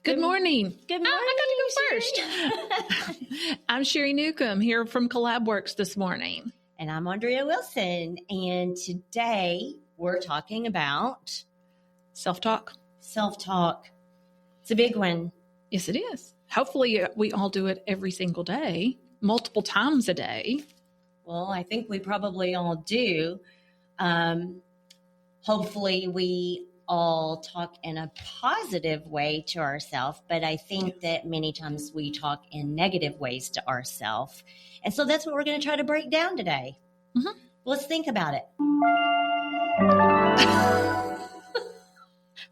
Good morning. Good morning. I got to go first. I'm Sherry Newcomb here from Collab-Works this morning. And I'm Aundrea Wilson. And today we're talking about self-talk. Self-talk. It's a big one. Yes, it is. Hopefully we all do it every single day, multiple times a day. Well, I think we probably all do. Hopefully we all talk in a positive way to ourselves, but I think that many times we talk in negative ways to ourselves. And so that's what we're going to try to break down today. Mm-hmm. Let's think about it.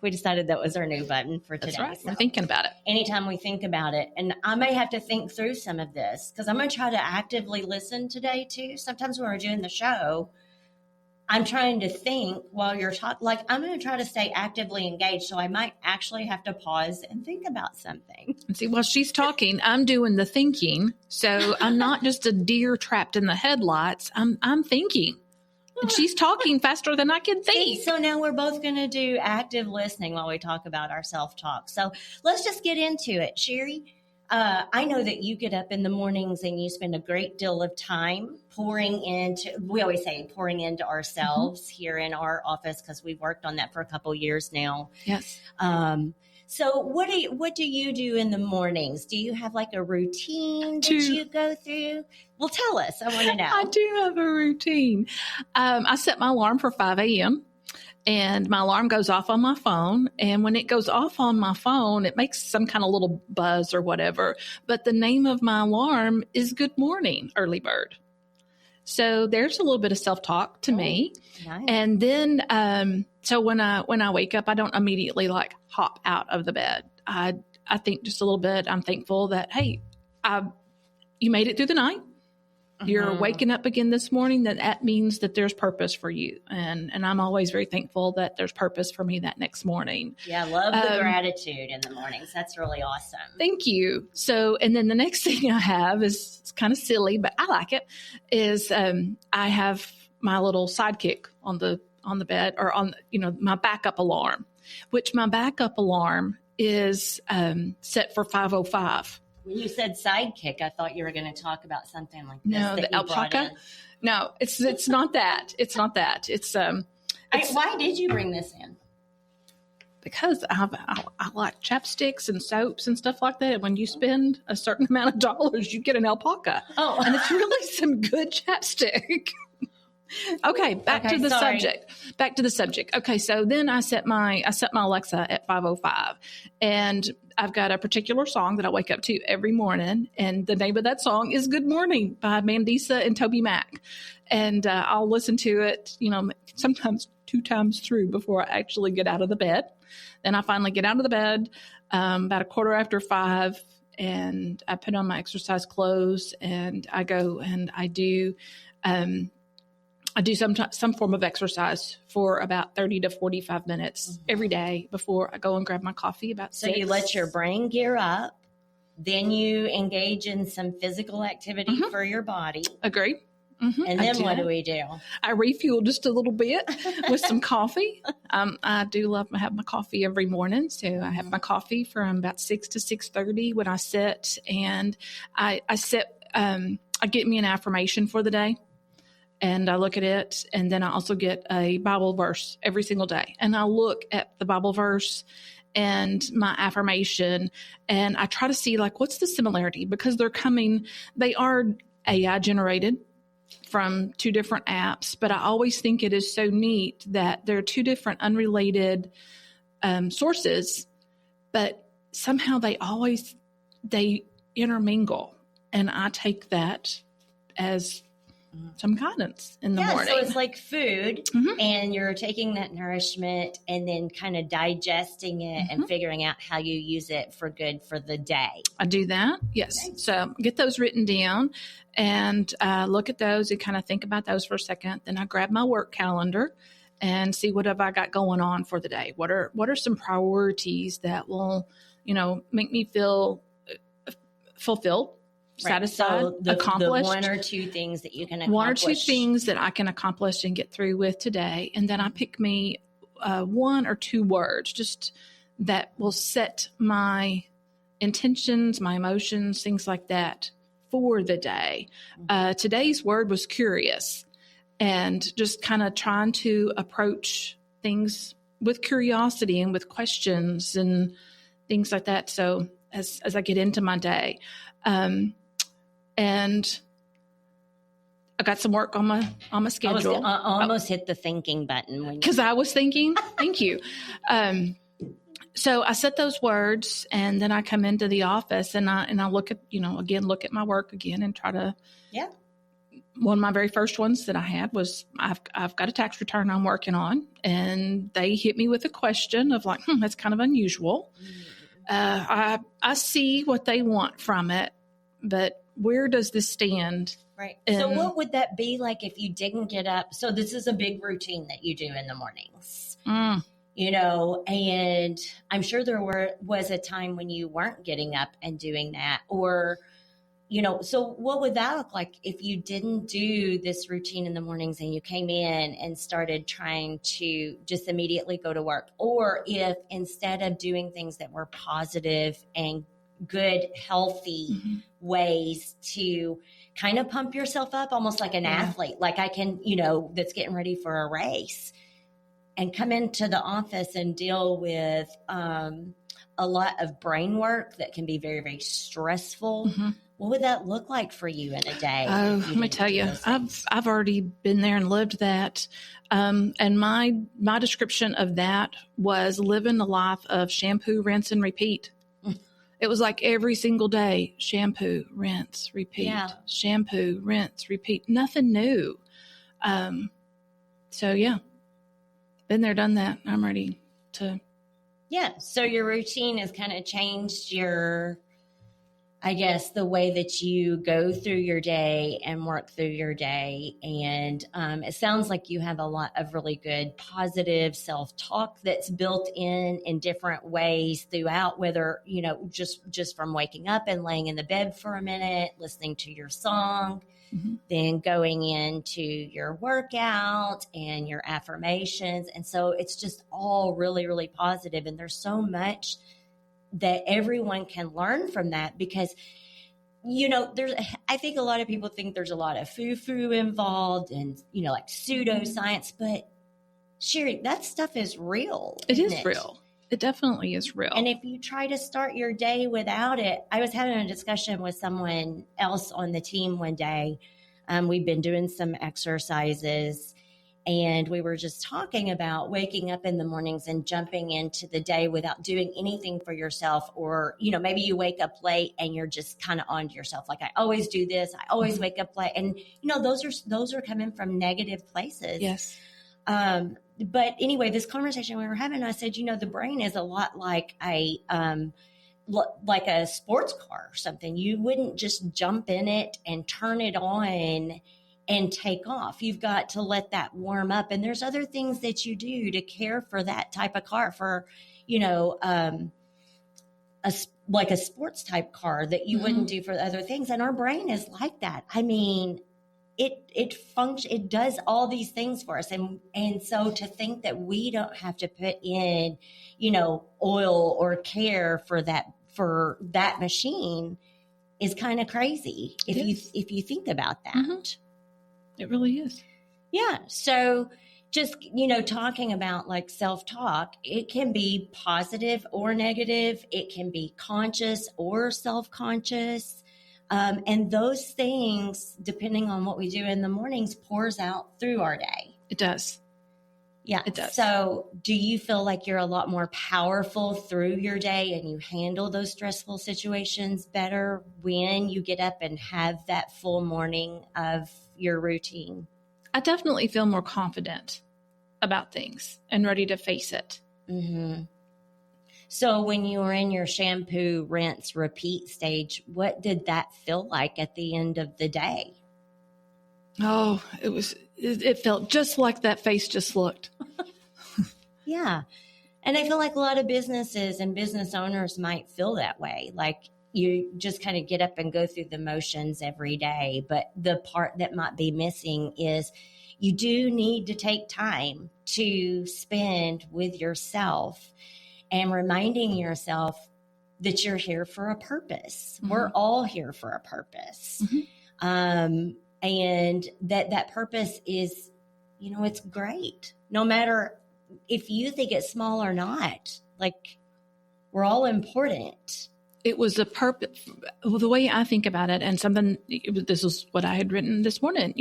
We decided that was our new button for today. That's right. So we're thinking about it. anytime we think about it, and I may have to think through some of this because I'm going to try to actively listen today too. Sometimes when we're doing the show, I'm trying to think while you're talking, like I'm going to try to stay actively engaged. So I might actually have to pause and think about something. And see, while she's talking, I'm doing the thinking. So I'm not just a deer trapped in the headlights. I'm thinking. And she's talking faster than I can think. So now we're both going to do active listening while we talk about our self-talk. So let's just get into it. Sherry, I know that you get up in the mornings and you spend a great deal of time pouring into ourselves here in our office because we've worked on that for a couple years now. Yes. So what do you do in the mornings? Do you have like a routine that you go through? Well, tell us. I want to know. I do have a routine. I set my alarm for 5 a.m. and my alarm goes off on my phone. And when it goes off on my phone, it makes some kind of little buzz or whatever. But the name of my alarm is Good Morning, Early Bird. So there's a little bit of self-talk to me. Nice. And then, so when I wake up, I don't immediately like hop out of the bed. I think just a little bit. I'm thankful that, hey, you made it through the night. You're waking up again this morning. That means that there's purpose for you. And I'm always very thankful that there's purpose for me that next morning. Yeah, I love the gratitude in the mornings. That's really awesome. Thank you. So, and then the next thing I have is it's kind of silly, but I like it, is I have my little sidekick on the bed or on, my backup alarm, which my backup alarm is set for 5:05. When you said sidekick, I thought you were going to talk about something like this. No, the alpaca. No, it's not that. It's not that. It's why did you bring this in? Because I like chapsticks and soaps and stuff like that. When you spend a certain amount of dollars, you get an alpaca. Oh, and it's really some good chapstick. Okay, back to the subject. Okay, so then I set my Alexa at 5:05, and I've got a particular song that I wake up to every morning, and the name of that song is "Good Morning" by Mandisa and Toby Mac, and I'll listen to it, sometimes 2 times through before I actually get out of the bed. Then I finally get out of the bed about 5:15, and I put on my exercise clothes, and I go and I do some form of exercise for about 30 to 45 minutes every day before I go and grab my coffee about 6. So you let your brain gear up, then you engage in some physical activity for your body. Agreed. And then what do we do? I refuel just a little bit with some coffee. I do love to have my coffee every morning. So I have my coffee from about 6 to 6:30 when I sit, and I get me an affirmation for the day. And I look at it, and then I also get a Bible verse every single day. And I look at the Bible verse and my affirmation, and I try to see, what's the similarity? Because they are AI generated from 2 different apps, but I always think it is so neat that they're 2 different unrelated sources, but somehow they intermingle. And I take that as some guidance in the morning. So it's like food, and you're taking that nourishment and then kind of digesting it and figuring out how you use it for good for the day. I do that. Yes. Okay. So get those written down and look at those and kind of think about those for a second. Then I grab my work calendar and see what have I got going on for the day. What are some priorities that will, make me feel fulfilled, satisfied, so accomplished. The 1 or 2 things that you can accomplish. 1 or 2 things that I can accomplish and get through with today. And then I pick me 1 or 2 words, just that will set my intentions, my emotions, things like that for the day. Today's word was curious, and just kind of trying to approach things with curiosity and with questions and things like that. So as I get into my day, and I got some work on my schedule. I almost hit the thinking button because I was thinking. Thank you. So I set those words, and then I come into the office, and I look at look at my work again, and try to. Yeah. One of my very first ones that I had was I've got a tax return I'm working on, and they hit me with a question of like, that's kind of unusual. I see what they want from it, but where does this stand? Right. So what would that be like if you didn't get up? So this is a big routine that you do in the mornings, and I'm sure there was a time when you weren't getting up and doing that, or, so what would that look like if you didn't do this routine in the mornings and you came in and started trying to just immediately go to work? Or if instead of doing things that were positive and good, healthy ways to kind of pump yourself up, almost like an athlete, like I can, that's getting ready for a race, and come into the office and deal with a lot of brain work that can be very, very stressful. What would that look like for you in a day? Oh, let me tell you, I've already been there and lived that. And my description of that was living the life of shampoo, rinse, and repeat. It was like every single day, shampoo, rinse, repeat, shampoo, rinse, repeat, nothing new. So yeah, been there, done that. I'm ready to. Yeah. So your routine has kind of changed I guess, the way that you go through your day and work through your day. And it sounds like you have a lot of really good positive self-talk that's built in different ways throughout, whether, just from waking up and laying in the bed for a minute, listening to your song, then going into your workout and your affirmations. And so it's just all really, really positive. And there's so much that everyone can learn from that, because, I think a lot of people think there's a lot of foo-foo involved and, like pseudoscience, but Sherry, that stuff is real. It is real. It definitely is real. And if you try to start your day without it, I was having a discussion with someone else on the team one day. We've been doing some exercises, and we were just talking about waking up in the mornings and jumping into the day without doing anything for yourself. Or, maybe you wake up late and you're just kind of on to yourself. Like, I always do this. I always wake up late. And, those are coming from negative places. Yes. But anyway, this conversation we were having, I said, the brain is a lot like a sports car or something. You wouldn't just jump in it and turn it on and take off. You've got to let that warm up. And there's other things that you do to care for that type of car, for, like a sports type car that you wouldn't do for other things. And our brain is like that. I mean, it does all these things for us. And so to think that we don't have to put in, oil or care for that machine is kind of crazy if you think about that. It really is. Yeah. So just, talking about like self-talk, it can be positive or negative. It can be conscious or self-conscious. And those things, depending on what we do in the mornings, pours out through our day. It does. Yeah. It does. So do you feel like you're a lot more powerful through your day and you handle those stressful situations better when you get up and have that full morning of your routine? I definitely feel more confident about things and ready to face it. So when you were in your shampoo, rinse, repeat stage, what did that feel like at the end of the day? Oh, it felt just like that face just looked. Yeah. And I feel like a lot of businesses and business owners might feel that way. Like you just kind of get up and go through the motions every day. But the part that might be missing is you do need to take time to spend with yourself and reminding yourself that you're here for a purpose. Mm-hmm. We're all here for a purpose. Mm-hmm. And that purpose is, it's great. No matter if you think it's small or not, like, we're all important. It was a purpose, the way I think about it, and this is what I had written this morning,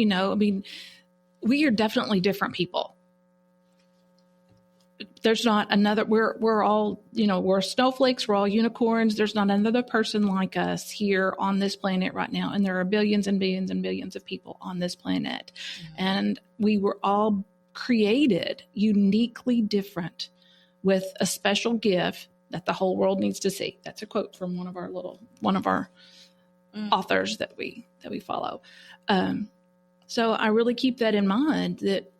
we are definitely different people. There's not another, we're all, we're snowflakes, we're all unicorns. There's not another person like us here on this planet right now. And there are billions and billions and billions of people on this planet. Mm-hmm. And we were all created uniquely different with a special gift that the whole world needs to see. That's a quote from one of our authors that we follow. So I really keep that in mind, that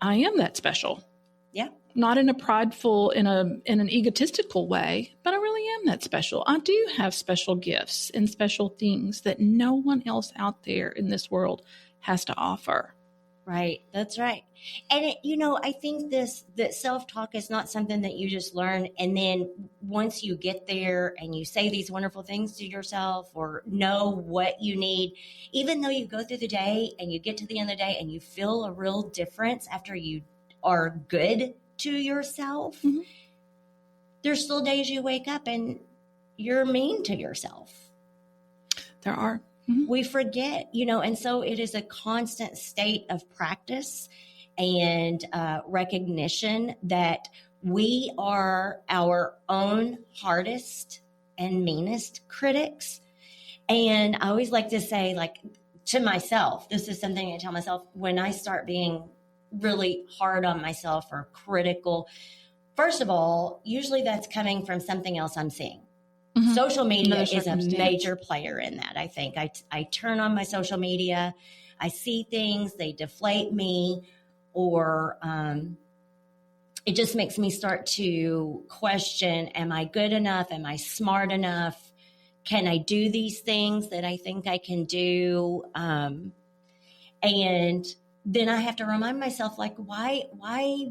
I am that special. Yeah. Not in a prideful, in an egotistical way, but I really am that special. I do have special gifts and special things that no one else out there in this world has to offer. Right. That's right. And I think that self-talk is not something that you just learn. And then once you get there and you say these wonderful things to yourself or know what you need, even though you go through the day and you get to the end of the day and you feel a real difference after you are good to yourself, mm-hmm. there's still days you wake up and you're mean to yourself. There are. Mm-hmm. We forget, and so it is a constant state of practice and recognition that we are our own hardest and meanest critics. And I always like to say, like, to myself, this is something I tell myself, when I start being really hard on myself or critical, first of all, usually that's coming from something else I'm seeing. Mm-hmm. Social media is a major player in that. I think I turn on my social media, I see things, they deflate me, or it just makes me start to question, am I good enough? Am I smart enough? Can I do these things that I think I can do? And then I have to remind myself, like, why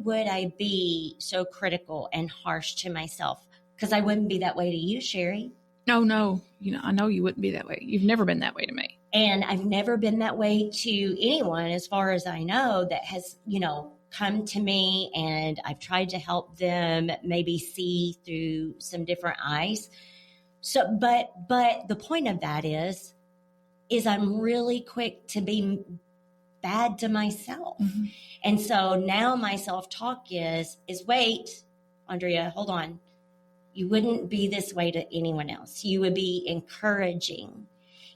would I be so critical and harsh to myself? Because I wouldn't be that way to you, Sherry. No. I know you wouldn't be that way. You've never been that way to me. And I've never been that way to anyone, as far as I know, that has, come to me, and I've tried to help them maybe see through some different eyes. So, but the point of that is I'm really quick to be bad to myself. Mm-hmm. And so now my self-talk is wait, Aundrea, hold on. You wouldn't be this way to anyone else. You would be encouraging.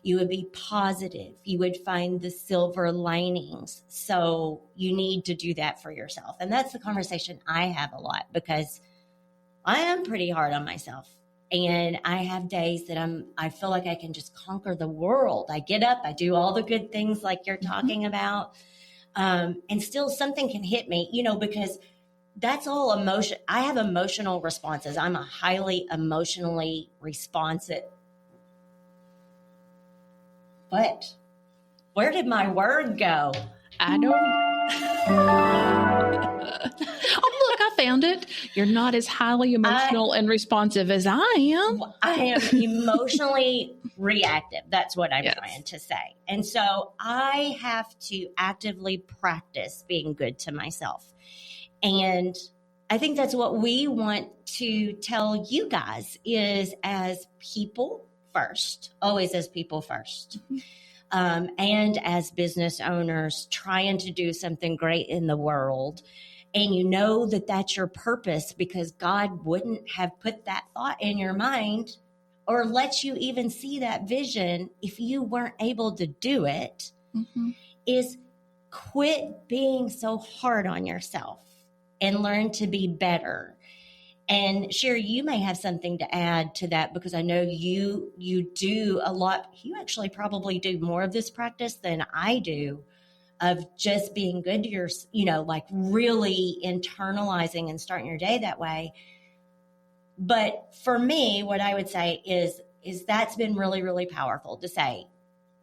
You would be positive. You would find the silver linings. So you need to do that for yourself. And that's the conversation I have a lot, because I am pretty hard on myself. And I have days that I feel like I can just conquer the world. I get up, I do all the good things like you're talking about. And still something can hit me, because that's all emotion. I have emotional responses. I'm a highly emotionally responsive. What? Where did my word go? I don't. Oh, look, I found it. You're not as highly emotional and responsive as I am. I am emotionally reactive. That's what I'm trying to say. And so I have to actively practice being good to myself. And I think that's what we want to tell you guys is, as people first, always as people first. Mm-hmm. And as business owners trying to do something great in the world. And that that's your purpose, because God wouldn't have put that thought in your mind or let you even see that vision if you weren't able to do it. Mm-hmm. Is quit being so hard on yourself and learn to be better. And Sherry, you may have something to add to that, because I know you do a lot. You actually probably do more of this practice than I do, of just being good to your, like really internalizing and starting your day that way. But for me, what I would say is that's been really, really powerful to say,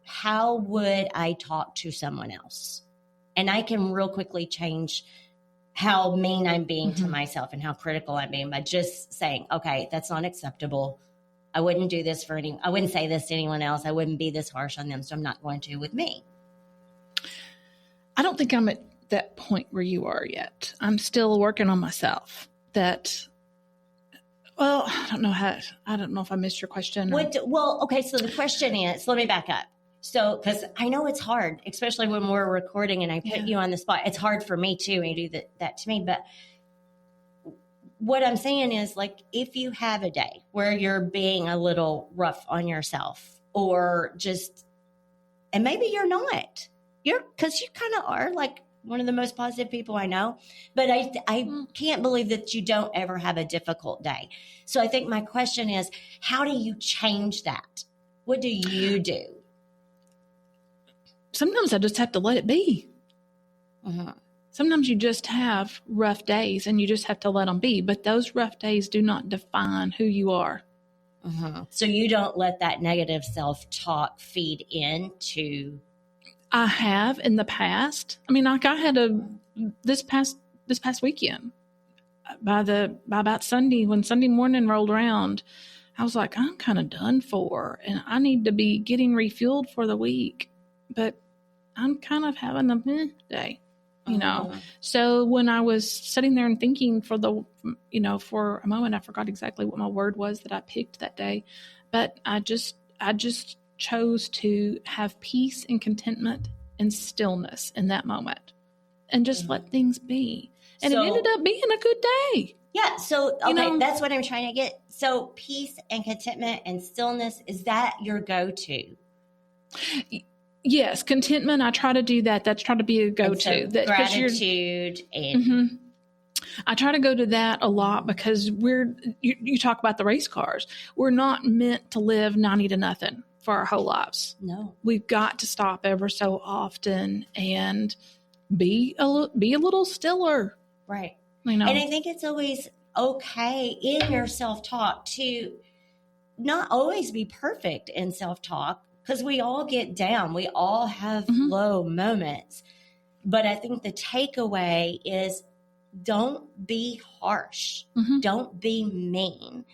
how would I talk to someone else? And I can real quickly change how mean I'm being to myself and how critical I'm being by just saying, okay, that's not acceptable. I wouldn't do this I wouldn't say this to anyone else. I wouldn't be this harsh on them. So I'm not going to with me. I don't think I'm at that point where you are yet. I'm still working on myself. I don't know if I missed your question. Okay. So the question is, let me back up. So, because I know it's hard, especially when we're recording and I put you on the spot. It's hard for me too, when you do that to me. But what I'm saying is, like, if you have a day where you're being a little rough on yourself, or and maybe you're not, because you kind of are like one of the most positive people I know, but I can't believe that you don't ever have a difficult day. So I think my question is, how do you change that? What do you do? Sometimes I just have to let it be. Sometimes you just have rough days and you just have to let them be. But those rough days do not define who you are. So you don't let that negative self-talk feed into. I have in the past. I mean, like I had this past weekend. By about Sunday, when Sunday morning rolled around, I was like, I'm kind of done for, and I need to be getting refueled for the week. But I'm kind of having a meh day, you know. So when I was sitting there and thinking for a moment, I forgot exactly what my word was that I picked that day, but I just chose to have peace and contentment and stillness in that moment, and just let things be. And it ended up being a good day. Yeah. So, okay, that's what I'm trying to get. So peace and contentment and stillness, is that your go-to? Yes, contentment. I try to do that. That's trying to be a go-to. Gratitude and. I try to go to that a lot because you talk about the race cars. We're not meant to live 90 to nothing for our whole lives. No, we've got to stop ever so often and be a little stiller. Right. And I think it's always okay in your self-talk to not always be perfect in self-talk, because we all get down. We all have low moments. But I think the takeaway is, don't be harsh. Don't be mean.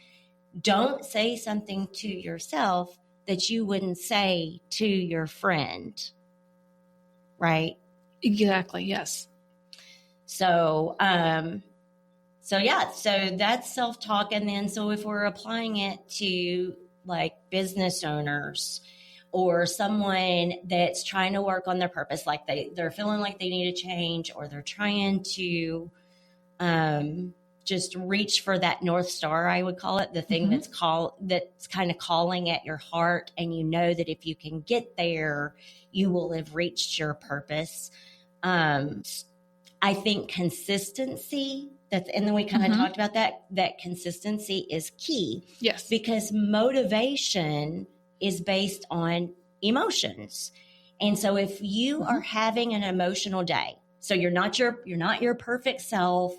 Don't say something to yourself that you wouldn't say to your friend. Right? Exactly. Yes. So that's self-talk. And then, so if we're applying it to like business owners or someone that's trying to work on their purpose, like they're feeling like they need a change, or they're trying to just reach for that North Star, I would call it, the thing that's kind of calling at your heart. And you know that if you can get there, you will have reached your purpose. I think consistency, and then we kind of talked about that consistency is key. Yes. Because motivation is based on emotions. And so if you are having an emotional day, so you're not your perfect self,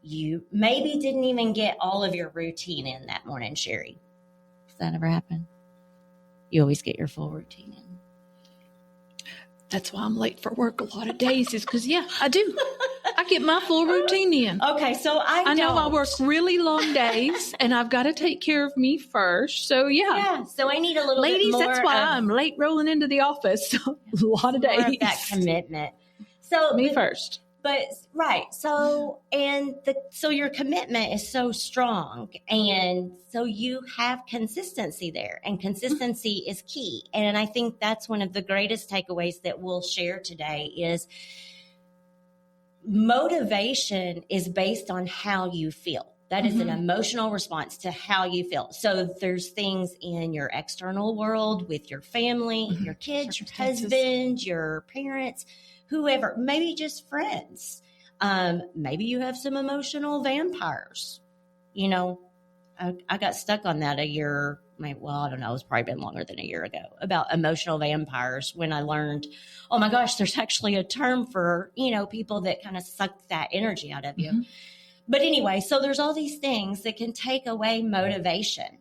you maybe didn't even get all of your routine in that morning, Sherry. Does that ever happen? You always get your full routine in. That's why I'm late for work a lot of days, is because, I do. I get my full routine in. Okay, so I know I work really long days, and I've got to take care of me first. So, Yeah, so I need a little ladies, bit more. Ladies, that's why I'm late rolling into the office. So a lot of days. More of that commitment. So me first. But right. So, so your commitment is so strong. And so you have consistency there, and consistency is key. And I think that's one of the greatest takeaways that we'll share today is motivation is based on how you feel. That is an emotional response to how you feel. So there's things in your external world with your family, your kids, your husband, your parents, whoever, maybe just friends. Maybe you have some emotional vampires. You know, I got stuck on that I don't know, it's probably been longer than a year ago, about emotional vampires, when I learned, oh my gosh, there's actually a term for, people that kind of suck that energy out of you. But anyway, so there's all these things that can take away motivation.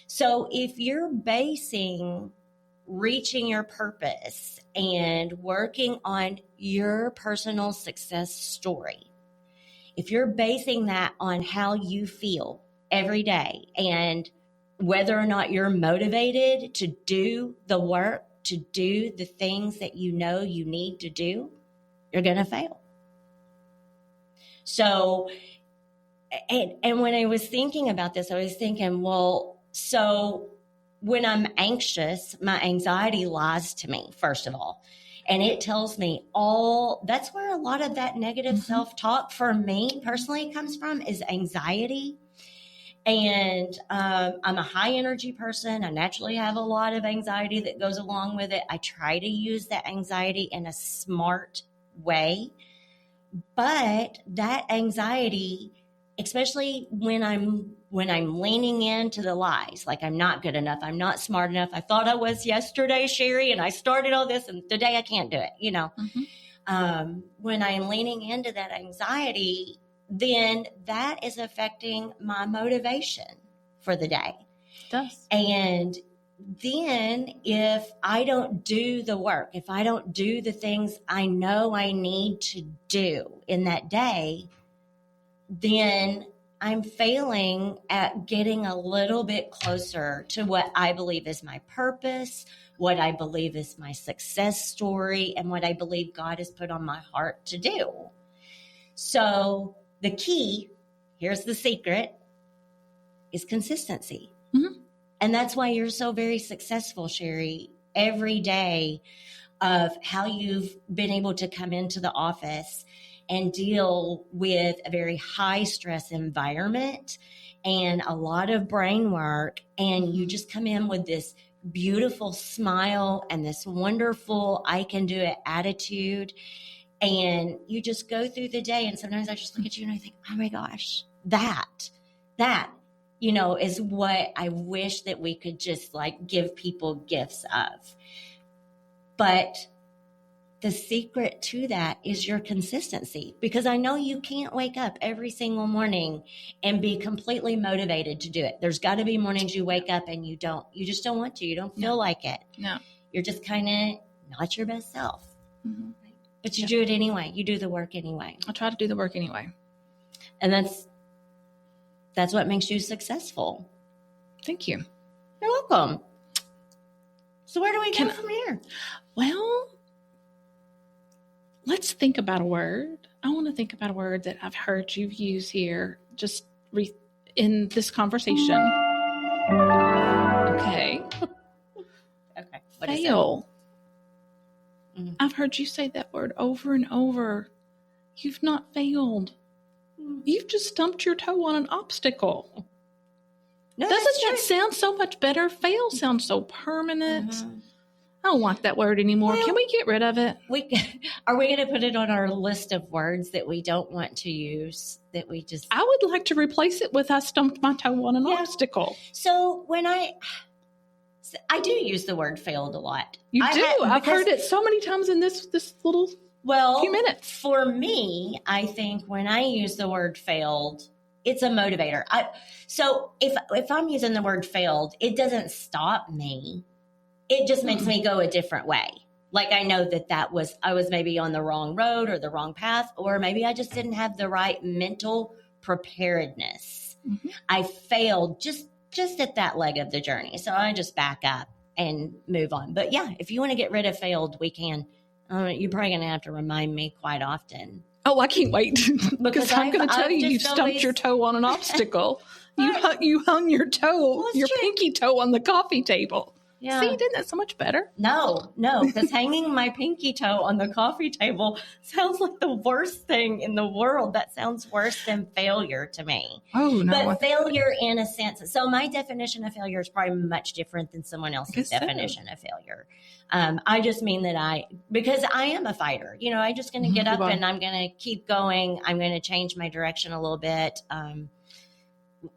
So if you're basing reaching your purpose and working on your personal success story if you're basing that on how you feel every day and whether or not you're motivated to do the work, to do the things that you know you need to do, you're going to fail. So, and when I was thinking about this, I was thinking, well, so when I'm anxious, my anxiety lies to me, first of all. And it tells me that's where a lot of that negative self-talk for me personally comes from, is anxiety. And I'm a high energy person. I naturally have a lot of anxiety that goes along with it. I try to use that anxiety in a smart way. But that anxiety, especially when I'm leaning into the lies, like I'm not good enough, I'm not smart enough, I thought I was yesterday, Sherry, and I started all this, and today I can't do it, you know. When I'm leaning into that anxiety, then that is affecting my motivation for the day. It does. And then if I don't do the work, if I don't do the things I know I need to do in that day, then I'm failing at getting a little bit closer to what I believe is my purpose, what I believe is my success story, and what I believe God has put on my heart to do. So the key, here's the secret, is consistency. And that's why you're so very successful, Sherry, every day of how you've been able to come into the office and deal with a very high stress environment and a lot of brain work. And you just come in with this beautiful smile and this wonderful, I can do it attitude. And you just go through the day. And sometimes I just look at you and I think, oh my gosh, that, you know, is what I wish that we could just like give people gifts of. But the secret to that is your consistency, because I know you can't wake up every single morning and be completely motivated to do it. There's got to be mornings you wake up and you just don't want to, you don't feel like it. No. You're just kind of not your best self. But you do it anyway. You do the work anyway. I try to do the work anyway. And that's what makes you successful. Thank you. You're welcome. So where do we go from here? Well, let's think about a word. I want to think about a word that I've heard you use here just in this conversation. Okay. Okay. Fail. I've heard you say that word over and over. You've not failed. You've just stumped your toe on an obstacle. No, doesn't that sound so much better? Fail sounds so permanent. I don't like that word anymore. Well, can we get rid of it? Are we going to put it on our list of words that we don't want to use? That we just. I would like to replace it with I stumped my toe on an obstacle. So when I do use the word failed a lot. You do. I've heard it so many times in this little few minutes. For me, I think when I use the word failed, it's a motivator. So if I'm using the word failed, it doesn't stop me. It just makes me go a different way. Like I know that I was maybe on the wrong road or the wrong path, or maybe I just didn't have the right mental preparedness. I failed just at that leg of the journey. So I just back up and move on. But yeah, if you want to get rid of failed, we can. You're probably going to have to remind me quite often. Oh, I can't wait. Because I'm going to tell you stumped your toe on an obstacle. You hung your pinky toe on the coffee table. Yeah. See, didn't that so much better? No, because hanging my pinky toe on the coffee table sounds like the worst thing in the world. That sounds worse than failure to me. Oh, no. But failure in a sense. So my definition of failure is probably much different than someone else's definition of failure. I just mean that because I am a fighter, I'm just going to get up and I'm going to keep going. I'm going to change my direction a little bit.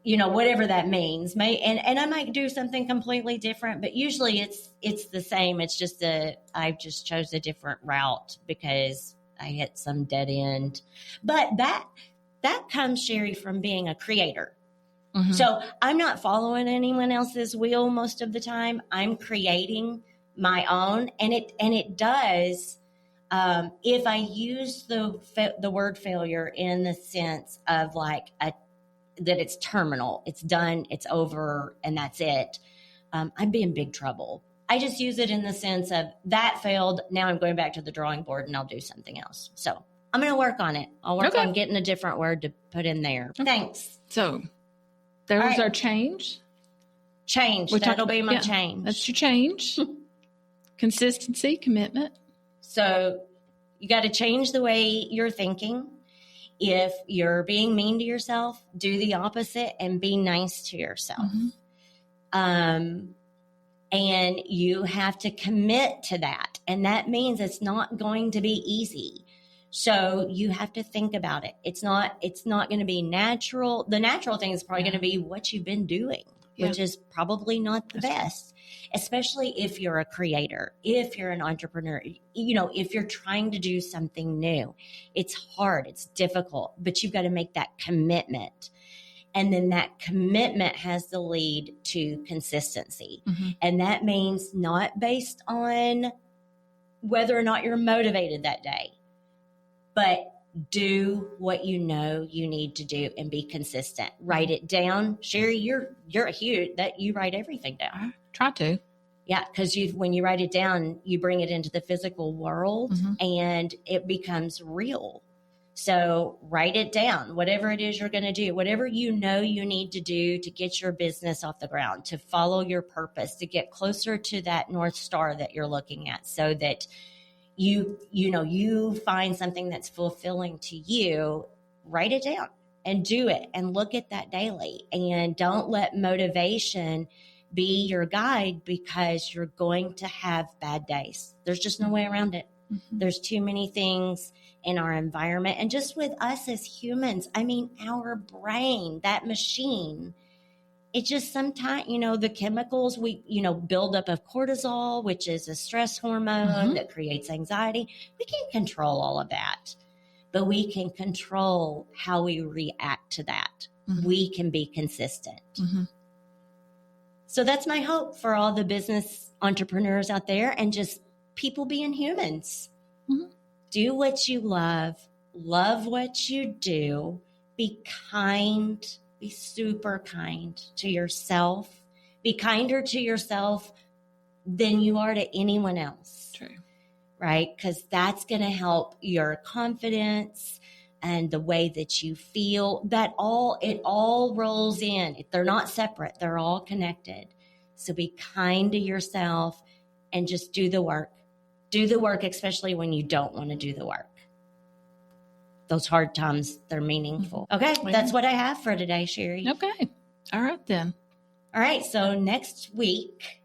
Whatever that means, and I might do something completely different, but usually it's the same. It's just I just chose a different route because I hit some dead end. But that comes, Sherry, from being a creator. So I'm not following anyone else's wheel most of the time. I'm creating my own, and it does If I use the word failure in the sense of like that it's terminal, it's done, it's over, and that's it, I'd be in big trouble. I just use it in the sense of that failed. Now I'm going back to the drawing board and I'll do something else. So I'm going to work on it. I'll work on getting a different word to put in there. Okay. Thanks. So there was our change. Change. That'll be my change. That's your change. Consistency, commitment. So you got to change the way you're thinking. If you're being mean to yourself, do the opposite and be nice to yourself. And you have to commit to that. And that means it's not going to be easy. So you have to think about it. It's not going to be natural. The natural thing is probably going to be what you've been doing, which is probably not the best, especially if you're a creator, if you're an entrepreneur, if you're trying to do something new. It's hard, it's difficult, but you've got to make that commitment. And then that commitment has to lead to consistency. And that means not based on whether or not you're motivated that day, but do what you know you need to do and be consistent. Write it down. Sherry, you're a huge that you write everything down. I try to. Yeah, because when you write it down, you bring it into the physical world and it becomes real. So write it down, whatever it is you're going to do, whatever you know you need to do to get your business off the ground, to follow your purpose, to get closer to that North Star that you're looking at, so that you find something that's fulfilling to you. Write it down and do it and look at that daily. And don't let motivation be your guide, because you're going to have bad days. There's just no way around it. There's too many things in our environment. And just with us as humans, I mean, our brain, that machine, it just sometimes, the chemicals build up of cortisol, which is a stress hormone that creates anxiety. We can't control all of that, but we can control how we react to that. We can be consistent. So that's my hope for all the business entrepreneurs out there, and just people being humans. Do what you love what you do, be kind, be super kind to yourself, be kinder to yourself than you are to anyone else. True. Right? Because that's going to help your confidence and the way that you feel. It all rolls in. They're not separate. They're all connected. So be kind to yourself and just do the work. Do the work, especially when you don't want to do the work. Those hard times, they're meaningful. Okay, that's what I have for today, Sherry. Okay. All right, then. All right, so next week,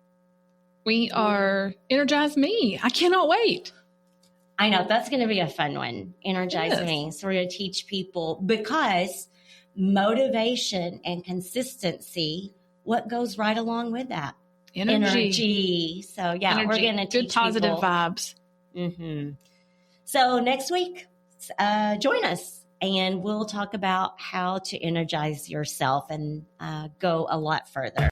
we are Energize Me. I cannot wait. I know, that's going to be a fun one. Energize Me. So we're going to teach people, because motivation and consistency, what goes right along with that? Energy. So, yeah, we're going to teach good positive people. vibes. So next week, join us, and we'll talk about how to energize yourself and go a lot further.